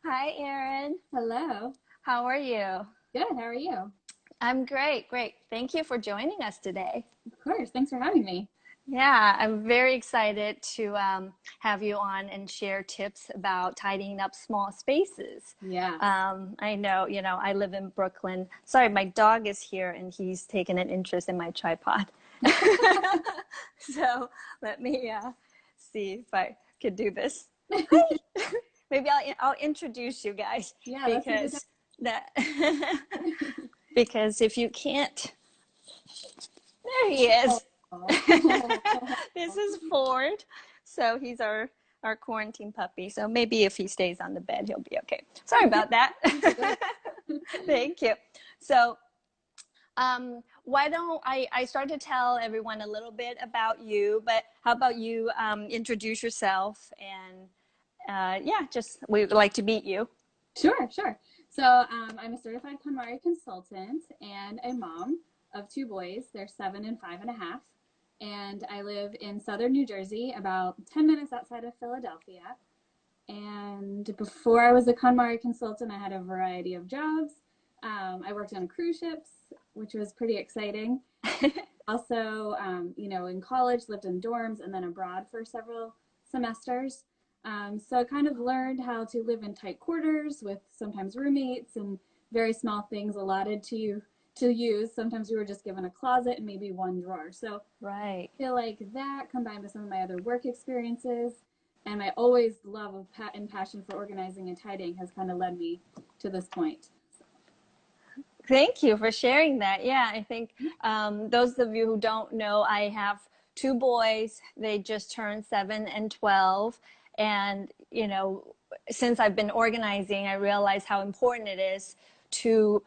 Hi, Erin. Hello. How are you? Good. How are you? I'm great, great. Thank you for joining us today. Of course. Thanks for having me. Yeah, I'm very excited to have you on and share tips about tidying up small spaces. Yes. I know, I live in Brooklyn. Sorry, my dog is here and he's taken an interest in my tripod. So let me see if I could do this. Maybe I'll introduce you guys Yeah, that's a good because that because if you can't, there he is. Oh. This is Ford. So he's our quarantine puppy. So maybe if he stays on the bed, he'll be okay. Sorry about that. Thank you. So why don't I start to tell everyone a little bit about you, but how about you introduce yourself and yeah, just we would like to meet you. Sure, sure. So I'm a certified KonMari consultant and a mom of two boys. They're 7 and 5.5. And I live in southern New Jersey, about 10 minutes outside of Philadelphia. And before I was a KonMari consultant, I had a variety of jobs. I worked on cruise ships, which was pretty exciting. Also, in college, lived in dorms and then abroad for several semesters. So I kind of learned how to live in tight quarters with sometimes roommates and very small things allotted to use. Sometimes we were just given a closet and maybe one drawer. So Right. I feel like that combined with some of my other work experiences and my always love of and passion for organizing and tidying has kind of led me to this point. Thank you for sharing that. Yeah, I think those of you who don't know, I have two boys. They just turned 7 and 12. And, since I've been organizing, I realize how important it is to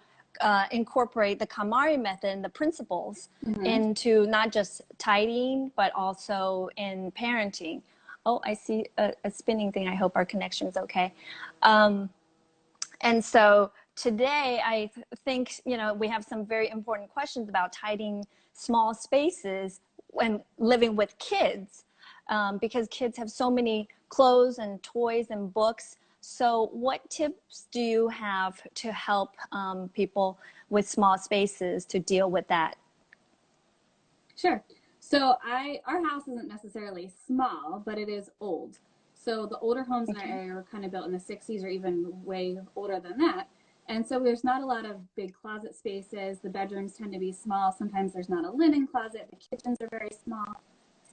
incorporate the KonMari method and the principles Mm-hmm. into not just tidying, but also in parenting. Oh, I see a spinning thing. I hope our connection is okay. Um, and so today, I think, we have some very important questions about tidying small spaces when living with kids, because kids have so many clothes and toys and books. So, what tips do you have to help people with small spaces to deal with that? Sure. So our house isn't necessarily small, but it is old. So the older homes in our Okay. area were kind of built in the 60s or even way older than that. And so there's not a lot of big closet spaces. The bedrooms tend to be small. Sometimes there's not a linen closet. The kitchens are very small.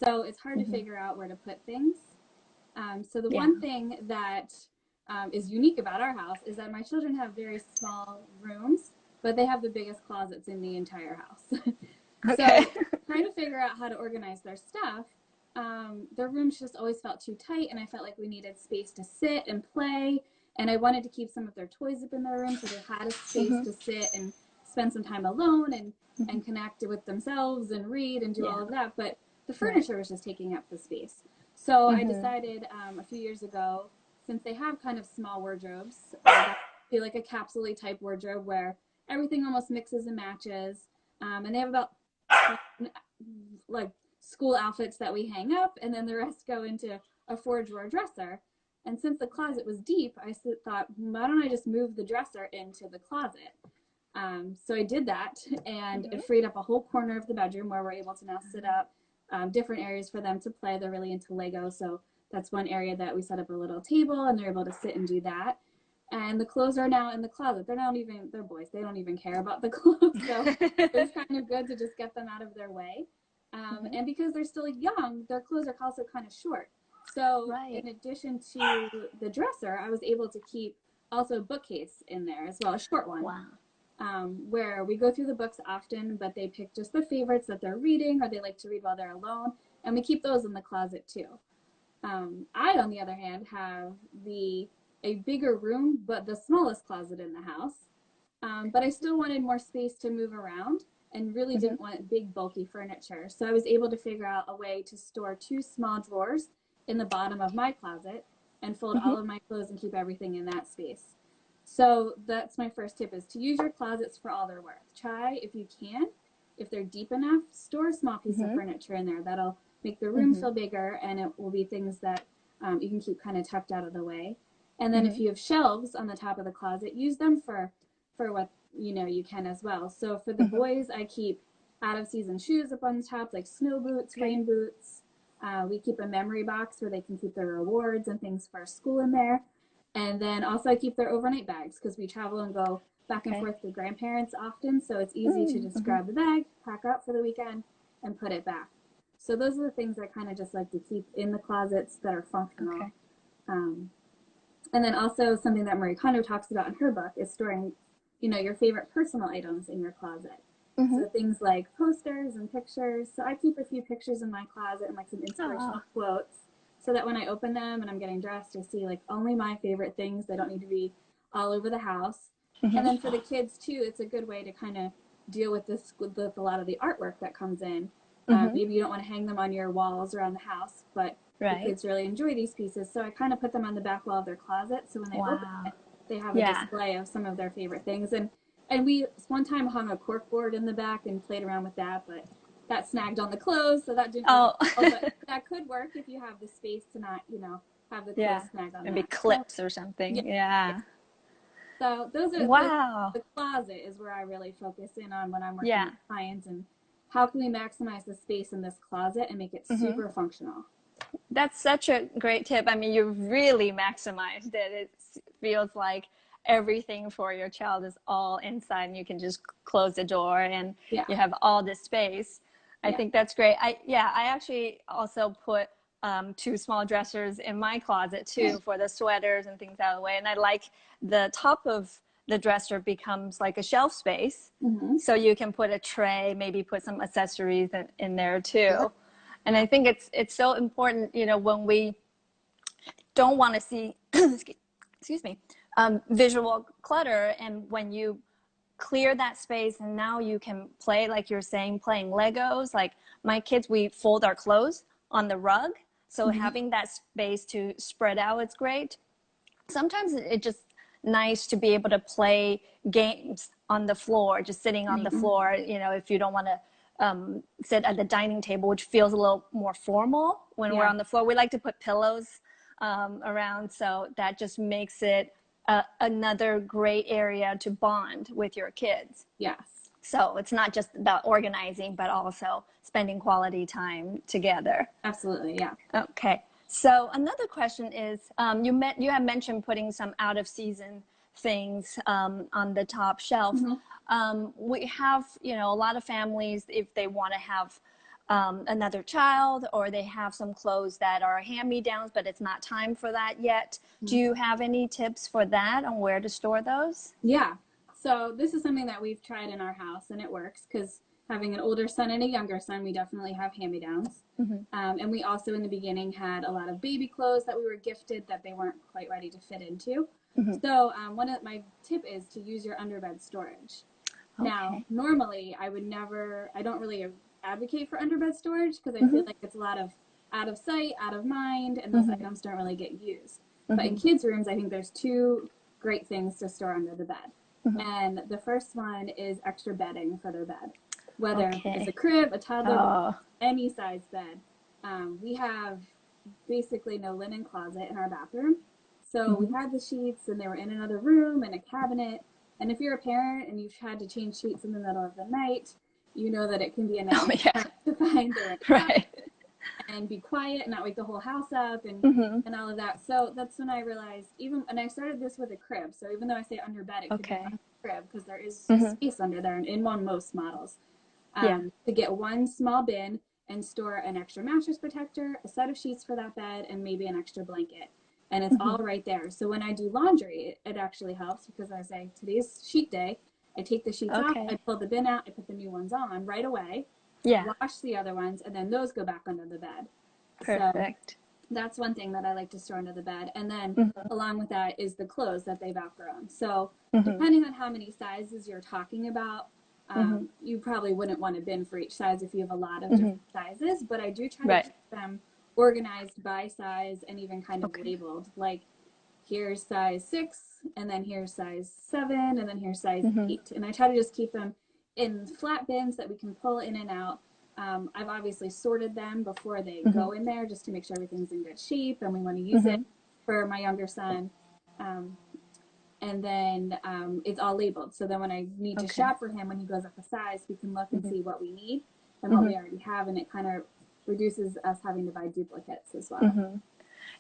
So it's hard to Mm-hmm. figure out where to put things. So the Yeah. one thing that is unique about our house is that my children have very small rooms, but they have the biggest closets in the entire house. Okay. So trying to figure out how to organize their stuff, their rooms just always felt too tight, and I felt like we needed space to sit and play. And I wanted to keep some of their toys up in their room so they had a space Mm-hmm. to sit and spend some time alone Mm-hmm. and connect with themselves and read and do Yeah. all of that. But the Right. furniture was just taking up the space. So I Mm-hmm. decided a few years ago, since they have kind of small wardrobes, that be like a capsule type wardrobe where everything almost mixes and matches. And they have about 10 like school outfits that we hang up, and then the rest go into a 4 drawer dresser. And since the closet was deep, I thought, why don't I just move the dresser into the closet? So I did that, and Mm-hmm. it freed up a whole corner of the bedroom where we're able to now sit up, different areas for them to play. They're really into Lego, so that's one area that we set up a little table, and they're able to sit and do that. And the clothes are now in the closet. They're boys. They don't even care about the clothes. So it was kind of good to just get them out of their way. Mm-hmm. And because they're still young, their clothes are also kind of short. So Right. in addition to the dresser, I was able to keep also a bookcase in there as well, a short one, Wow. where we go through the books often, but they pick just the favorites that they're reading or they like to read while they're alone, and we keep those in the closet too. I, on the other hand, have the a bigger room, but the smallest closet in the house. But I still wanted more space to move around and really Mm-hmm. didn't want big, bulky furniture. So I was able to figure out a way to store 2 small drawers in the bottom of my closet and fold Mm-hmm. all of my clothes and keep everything in that space. So that's my first tip is to use your closets for all they're worth. Try if you can, if they're deep enough, store a small piece of Mm-hmm. furniture in there. That'll make the room Mm-hmm. feel bigger and it will be things that you can keep kind of tucked out of the way. And then if you have shelves on the top of the closet, use them for what you can as well. So for the boys, I keep out of season shoes up on the top, like snow boots, rain boots. We keep a memory box where they can keep their rewards and things for school in there. And then also I keep their overnight bags because we travel and go back and forth to grandparents often. So it's easy to just grab the bag, pack up for the weekend, and put it back. So those are the things I kind of just like to keep in the closets that are functional. And then also something that Marie Kondo talks about in her book is storing, your favorite personal items in your closet. So things like posters and pictures. So I keep a few pictures in my closet and like some inspirational quotes so that when I open them and I'm getting dressed, I see like only my favorite things. They don't need to be all over the house. And then for the kids too, it's a good way to kind of deal with this with a lot of the artwork that comes in. Maybe you don't want to hang them on your walls around the house, but the kids really enjoy these pieces. So I kind of put them on the back wall of their closet. So when they open it, they have a display of some of their favorite things. And we one time hung a cork board in the back and played around with that, but that snagged on the clothes, so that didn't work. But that could work if you have the space to not, have the clothes snag on maybe that. clips or something. So those are the closet is where I really focus in on when I'm working with clients, and how can we maximize the space in this closet and make it super functional. That's such a great tip. I mean, you really maximized it. It feels like everything for your child is all inside and you can just close the door and you have all this space. I think that's great. I actually also put 2 small dressers in my closet too for the sweaters and things out of the way. And I like the top of the dresser becomes like a shelf space. So you can put a tray, maybe put some accessories in there too. And I think it's so important, when we don't want to see, excuse me, visual clutter, and when you clear that space and now you can play, like you're saying, playing Legos. Like my kids, we fold our clothes on the rug. So having that space to spread out, it's great. Sometimes it's just nice to be able to play games on the floor, just sitting on the floor, if you don't want to sit at the dining table, which feels a little more formal when we're on the floor. We like to put pillows around, so that just makes it another great area to bond with your kids. Yes. So it's not just about organizing, but also spending quality time together. Absolutely, yeah. Okay. So another question is, you had mentioned putting some out of season things on the top shelf. We have, a lot of families, if they want to have another child, or they have some clothes that are hand-me-downs, but it's not time for that yet. Do you have any tips for that on where to store those? Yeah. So this is something that we've tried in our house, and it works because having an older son and a younger son, we definitely have hand-me-downs. And we also in the beginning had a lot of baby clothes that we were gifted that they weren't quite ready to fit into. So my tip is to use your underbed storage. Now, normally I don't really advocate for underbed storage because I feel like it's a lot of out of sight, out of mind, and those items don't really get used. But in kids' rooms, I think there's 2 great things to store under the bed. And the first one is extra bedding for their bed. Whether it's a crib, a toddler, any size bed. We have basically no linen closet in our bathroom. So we had the sheets and they were in another room and a cabinet. And if you're a parent and you've had to change sheets in the middle of the night, you know that it can be a nightmare to find the and be quiet and not wake the whole house up and all of that. So that's when I realized, and I started this with a crib. So even though I say under bed, it could be under the crib because there is space under there and in most models. To get one small bin and store an extra mattress protector, a set of sheets for that bed, and maybe an extra blanket. And it's all right there. So when I do laundry, it actually helps because I say, today's sheet day. I take the sheets off, I pull the bin out, I put the new ones on right away, wash the other ones, and then those go back under the bed. Perfect. So that's one thing that I like to store under the bed. And then along with that is the clothes that they've outgrown. So depending on how many sizes you're talking about, you probably wouldn't want a bin for each size if you have a lot of different sizes, but I do try to keep them organized by size and even kind of labeled, like here's size 6 and then here's size 7 and then here's size 8, and I try to just keep them in flat bins that we can pull in and out. I've obviously sorted them before they go in there just to make sure everything's in good shape and we want to use it. For my younger son, And then it's all labeled. So then when I need to Okay. shop for him, when he goes up a size, we can look and Hmm. see what we need and what Hmm. we already have. And it kind of reduces us having to buy duplicates as well. Hmm.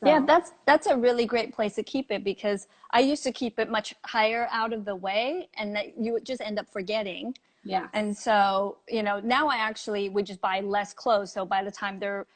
Yeah, So, that's a really great place to keep it, because I used to keep it much higher out of the way, and that you would just end up forgetting. yes. And so, now I actually would just buy less clothes. So by the time they're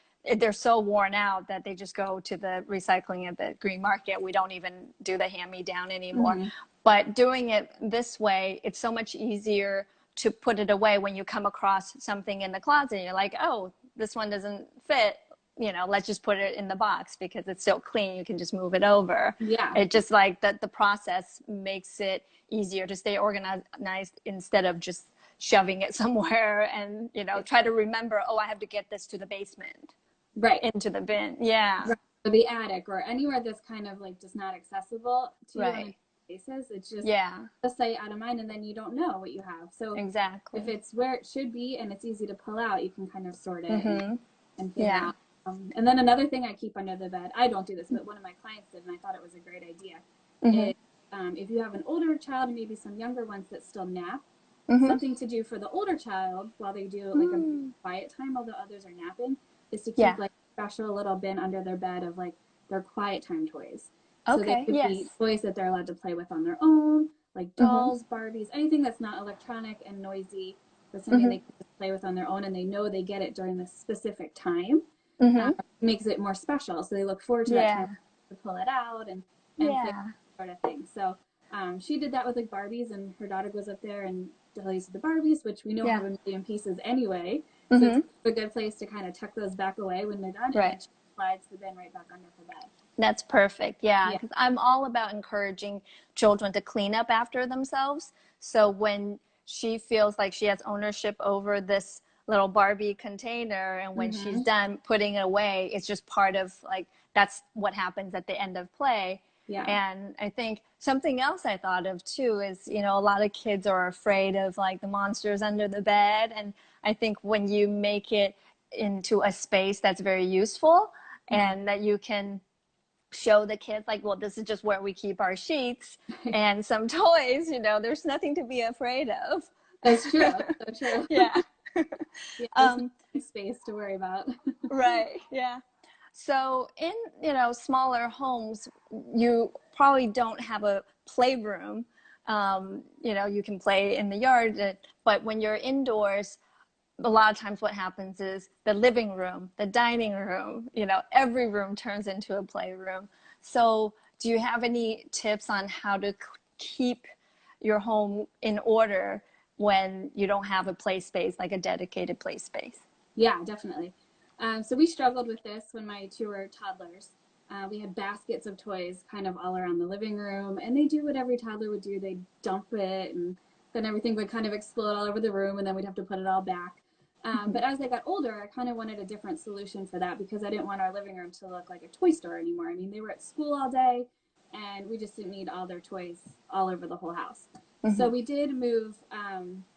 so worn out that they just go to the recycling at the green market. We don't even do the hand-me-down anymore. Mm-hmm. But doing it this way, it's so much easier to put it away when you come across something in the closet. You're like, oh, this one doesn't fit. Let's just put it in the box because it's still clean. You can just move it over. Yeah. It just like that the process makes it easier to stay organized instead of just shoving it somewhere and try to remember, oh, I have to get this to the basement, Right. into the bin. Yeah. Right. Or the attic or anywhere that's kind of like just not accessible to you on a Right. basis. It's just Yeah, a sight out of mind, and then you don't know what you have. So if exactly. it's where it should be and it's easy to pull out, you can kind of sort it Mm-hmm. and figure Yeah. out. And then another thing I keep under the bed, I don't do this, but one of my clients did, and I thought it was a great idea, Mm-hmm. is if you have an older child and maybe some younger ones that still nap, Mm-hmm. something to do for the older child while they do like a Mm. quiet time while the others are napping is to keep Yeah. like a special little bin under their bed of like their quiet time toys. So they Okay. could be Yes. toys that they're allowed to play with on their own, like Mm-hmm. dolls, Barbies, anything that's not electronic and noisy, but something Mm-hmm. they can just play with on their own and they know they get it during this specific time. Mm-hmm. Makes it more special. So they look forward to that time Yeah. to pull it out and play Yeah. sort of thing. So she did that with like Barbies, and her daughter goes up there and plays with the Barbies, which we know have Yeah. a million pieces anyway. So it's Mm-hmm. a good place to kind of tuck those back away when they're done, and Right. then she slides the bin right back under her bed. That's perfect. Yeah, Yeah. because I'm all about encouraging children to clean up after themselves. So when she feels like she has ownership over this little Barbie container, and when she's Mm-hmm. done putting it away, it's just part of like that's what happens at the end of play. Yeah. And I think something else I thought of too is, a lot of kids are afraid of like the monsters under the bed. And I think when you make it into a space that's very useful Mm-hmm. and that you can show the kids like, well, this is just where we keep our sheets and some toys, there's nothing to be afraid of. That's true. That's so true. Yeah. Yeah, there's um, no space to worry about. right. Yeah. So in, smaller homes, you probably don't have a playroom. You can play in the yard, but when you're indoors, a lot of times what happens is the living room, the dining room, every room turns into a playroom. So do you have any tips on how to keep your home in order when you don't have a play space, like a dedicated play space? Yeah, definitely. So we struggled with this when my two were toddlers. We had baskets of toys kind of all around the living room, and they do what every toddler would do. They'd dump it, and then everything would kind of explode all over the room, and then we'd have to put it all back. Mm-hmm. But as I got older, I kind of wanted a different solution for that because I didn't want our living room to look like a toy store anymore. I mean, they were at school all day, and we just didn't need all their toys all over the whole house. So Mm-hmm. we did move.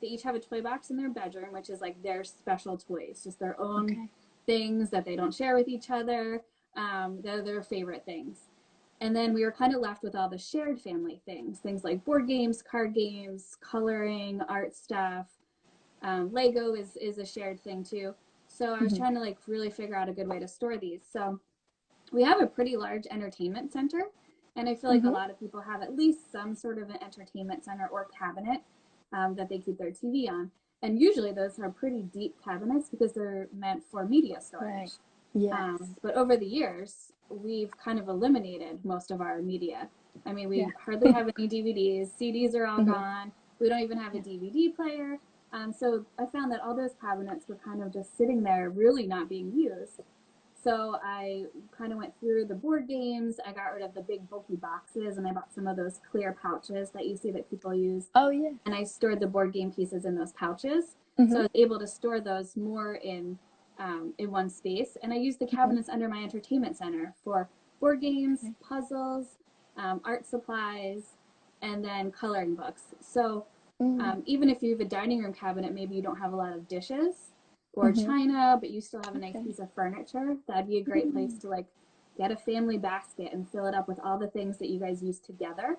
They each have a toy box in their bedroom, which is like their special toys, just their own Okay. things that they don't share with each other. They're their favorite things. And then we were kind of left with all the shared family things, things like board games, card games, coloring, art stuff. Lego is a shared thing too. So I was Mm-hmm. trying to like really figure out a good way to store these. So we have a pretty large entertainment center, and I feel like a Mm-hmm. lot of people have at least some sort of an entertainment center or cabinet that they keep their TV on. And usually those are pretty deep cabinets because they're meant for media Right. storage. Yes. But over the years, we've kind of eliminated most of our media. I mean, we Yeah. hardly have any DVDs. CDs are all Mm-hmm. gone. We don't even have a Yeah. DVD player. So I found that all those cabinets were kind of just sitting there, really not being used. So I kind of went through the board games. I got rid of the big bulky boxes and I bought some of those clear pouches that you see that people use. Oh, yes. And I stored the board game pieces in those pouches. So Mm-hmm. I was able to store those more in one space. And I used the Mm-hmm. cabinets under my entertainment center for board games, Okay. puzzles, art supplies, and then coloring books. So even if you have a dining room cabinet, maybe you don't have a lot of dishes or Mm-hmm. china, but you still have a nice Okay. piece of furniture. That'd be a great place to like get a family basket and fill it up with all the things that you guys use together.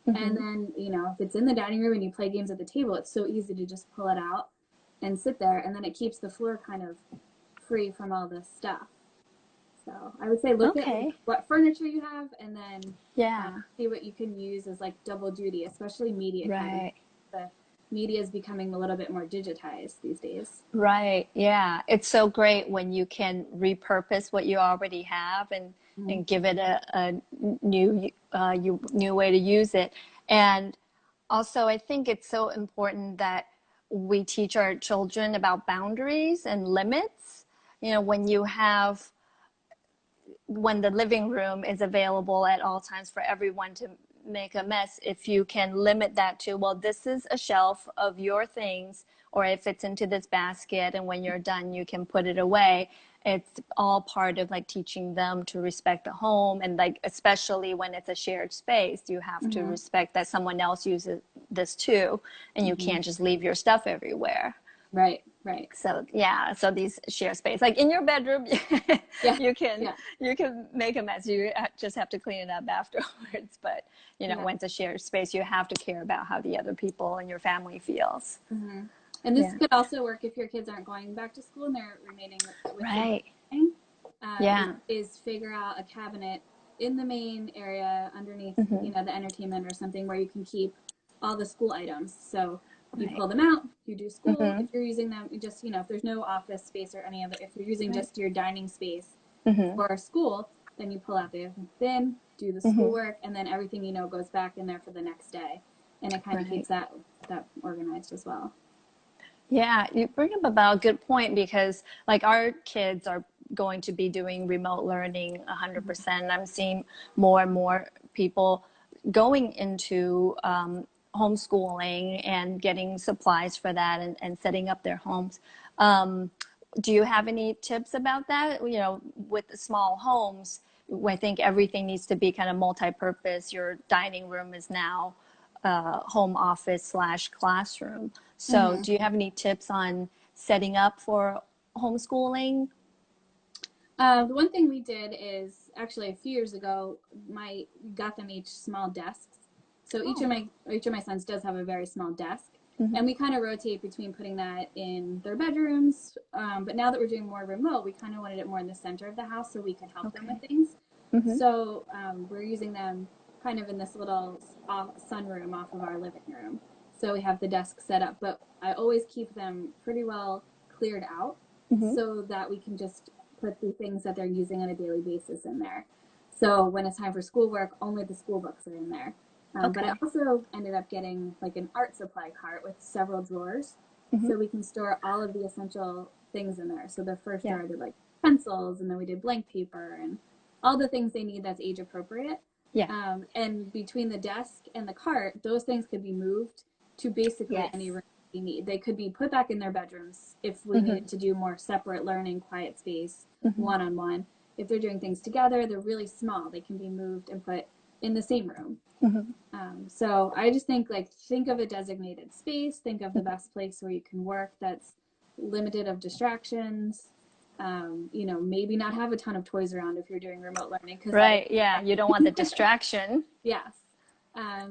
And then, you know, if it's in the dining room and you play games at the table, it's so easy to just pull it out and sit there. And then it keeps the floor kind of free from all this stuff. So I would say look at what furniture you have, and then see what you can use as like double duty, especially media. Right. The media is becoming a little bit more digitized these days. Right. Yeah. It's so great when you can repurpose what you already have and give it a new new way to use it. And also, I think it's so important that we teach our children about boundaries and limits. You know, when the living room is available at all times for everyone to make a mess, if you can limit that to, well, this is a shelf of your things, or if it's into this basket and when you're done you can put it away. It's all part of like teaching them to respect the home, and like especially when it's a shared space, you have to respect that someone else uses this too, and you can't just leave your stuff everywhere. Right. So yeah, so these share space, like in your bedroom, you can make a mess. You just have to clean it up afterwards. But you know, when it's a shared space, you have to care about how the other people in your family feels. And this could also work if your kids aren't going back to school and they're remaining with is figure out a cabinet in the main area underneath, you know, the entertainment or something where you can keep all the school items. So you pull them out, you do school. If you're using them, you just, you know, if there's no office space or any of it, if you're using just your dining space for school, then you pull out the bin, do the schoolwork, and then everything, you know, goes back in there for the next day. And it kind of keeps that organized as well. Yeah, you bring up about a good point, because like our kids are going to be doing remote learning 100%. I'm seeing more and more people going into homeschooling and getting supplies for that, and setting up their homes. Do you have any tips about that? You know, with the small homes, I think everything needs to be kind of multi-purpose. Your dining room is now home office / classroom. So do you have any tips on setting up for homeschooling? The one thing we did is actually a few years ago, we got them each small desks. So each of my sons does have a very small desk, and we kind of rotate between putting that in their bedrooms. But now that we're doing more remote, we kind of wanted it more in the center of the house so we could help them with things. So we're using them kind of in this little sunroom off of our living room. So we have the desk set up, but I always keep them pretty well cleared out so that we can just put the things that they're using on a daily basis in there. So when it's time for schoolwork, only the school books are in there. But I also ended up getting like an art supply cart with several drawers, so we can store all of the essential things in there. So the first drawer I did like pencils, and then we did blank paper and all the things they need that's age appropriate. And between the desk and the cart, those things could be moved to basically any room we need. They could be put back in their bedrooms if we needed to do more separate learning, quiet space, one-on-one. If they're doing things together, they're really small. They can be moved and put in the same room. So I just think of a designated space, think of the best place where you can work that's limited of distractions. You know, maybe not have a ton of toys around if you're doing remote learning. You don't want the distraction.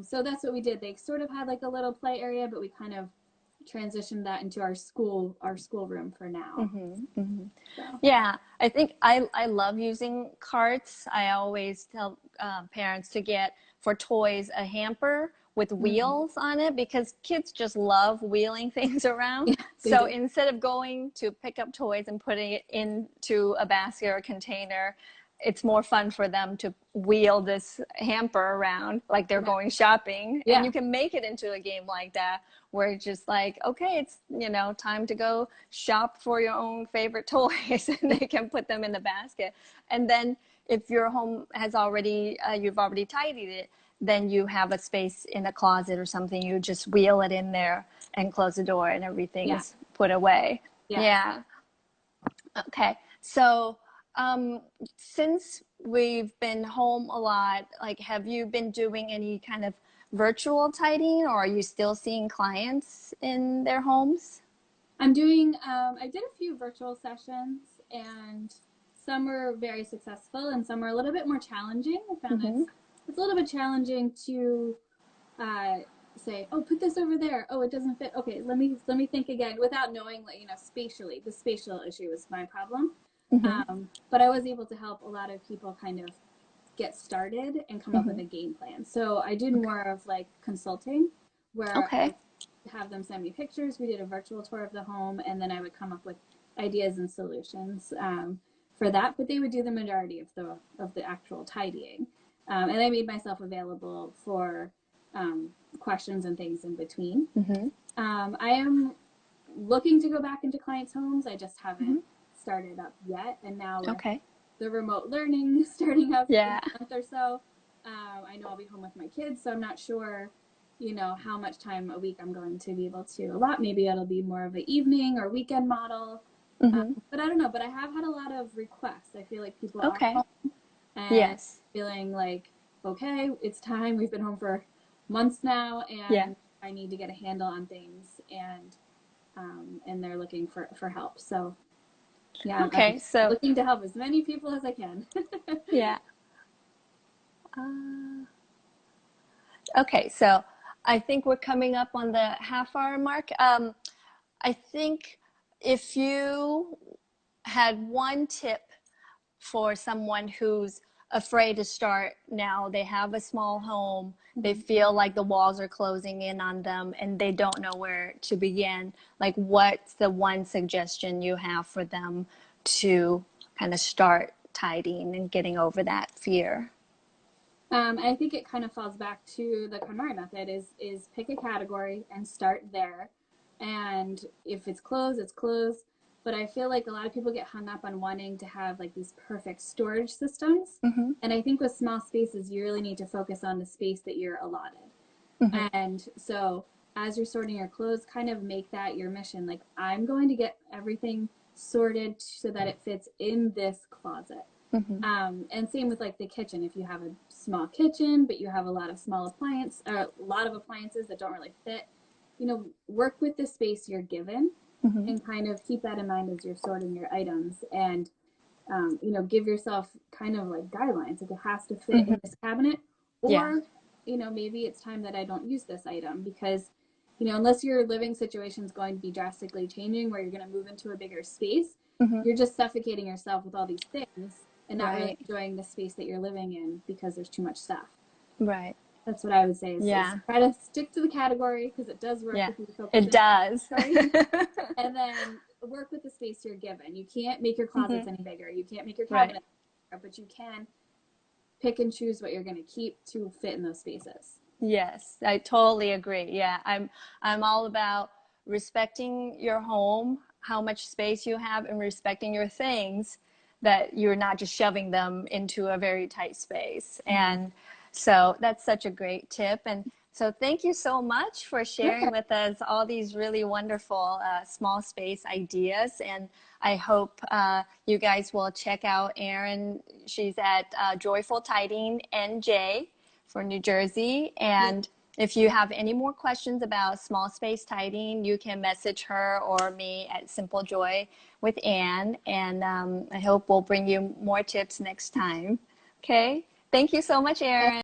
So that's what we did. They sort of had like a little play area, but we kind of transitioned that into our school room for now. Yeah, I think I love using carts. I always tell parents to get for toys a hamper with wheels on it, because kids just love wheeling things around. So instead of going to pick up toys and putting it into a basket or a container, it's more fun for them to wheel this hamper around like they're going shopping. And you can make it into a game like that, where it's just like, okay, it's, you know, time to go shop for your own favorite toys, and they can put them in the basket. And then if your home has already, you've already tidied it, then you have a space in a closet or something. You just wheel it in there and close the door, and everything is put away. Okay. So since we've been home a lot, like, have you been doing any kind of virtual tidying, or are you still seeing clients in their homes? I'm doing, I did a few virtual sessions, and some were very successful and some were a little bit more challenging. I found Mm-hmm. it's a little bit challenging to uh, say, oh, put this over there. Oh, it doesn't fit. Okay, let me think again without knowing, like, spatially. The spatial issue was my problem. Mm-hmm. But I was able to help a lot of people kind of get started and come up with Mm-hmm. a game plan. So I did Okay. more of like consulting where I Okay. have them send me pictures. We did a virtual tour of the home, and then I would come up with ideas and solutions for that. But they would do the majority of the actual tidying, and I made myself available for questions and things in between. Mm-hmm. I am looking to go back into clients' homes. I just Mm-hmm. haven't started up yet, and now with Okay. the remote learning starting up in Yeah. a month or so. I know I'll be home with my kids, so I'm not sure, how much time a week I'm going to be able to allot. Maybe it'll be more of an evening or weekend model. Mm-hmm. But I don't know. But I have had a lot of requests. I feel like people are Okay. home and Yes. feeling like, okay, it's time. We've been home for months now, Yeah. and I need to get a handle on things, and they're looking for help. So yeah, I'm Okay. So, looking to help as many people as I can. yeah. Uh, okay. So I think we're coming up on the half hour mark. I think if you had one tip for someone who's afraid to start now, they have a small home, they Mhm. feel like the walls are closing in on them and they don't know where to begin, like what's the one suggestion you have for them to kind of start tidying and getting over that fear? I think it kind of falls back to the KonMari method is pick a category and start there. And if it's clothes, it's clothes. But I feel like a lot of people get hung up on wanting to have like these perfect storage systems. Mm-hmm. And I think with small spaces, you really need to focus on the space that you're allotted. Mm-hmm. And so as you're sorting your clothes, kind of make that your mission. Like, I'm going to get everything sorted so that it fits in this closet. Mm-hmm. And same with like the kitchen. If you have a small kitchen, but you have a lot of small appliance or a lot of appliances that don't really fit, work with the space you're given Mm-hmm. and kind of keep that in mind as you're sorting your items and, give yourself kind of like guidelines. Like, it has to fit Mm-hmm. in this cabinet, Yeah. or, maybe it's time that I don't use this item because, unless your living situation is going to be drastically changing where you're going to move into a bigger space, Mm-hmm. you're just suffocating yourself with all these things and not really Right. enjoying the space that you're living in because there's too much stuff. Right. That's what I would say is Yeah. try to stick to the category because it does work Yeah. if you focus It in on does. the category. And then work with the space you're given. You can't make your closets Mm-hmm. any bigger. You can't make your Right. cabinets bigger, but you can pick and choose what you're going to keep to fit in those spaces. Yes, I totally agree. Yeah, I'm all about respecting your home, how much space you have, and respecting your things, that you're not just shoving them into a very tight space. Mm-hmm. And so that's such a great tip. And so thank you so much for sharing Sure. with us all these really wonderful small space ideas. And I hope you guys will check out Erin. She's at Joyful Tidying NJ for New Jersey. Yep. And if you have any more questions about small space tidying, you can message her or me at Simple Joy with Anne. And I hope we'll bring you more tips next time. Okay. Thank you so much, Erin.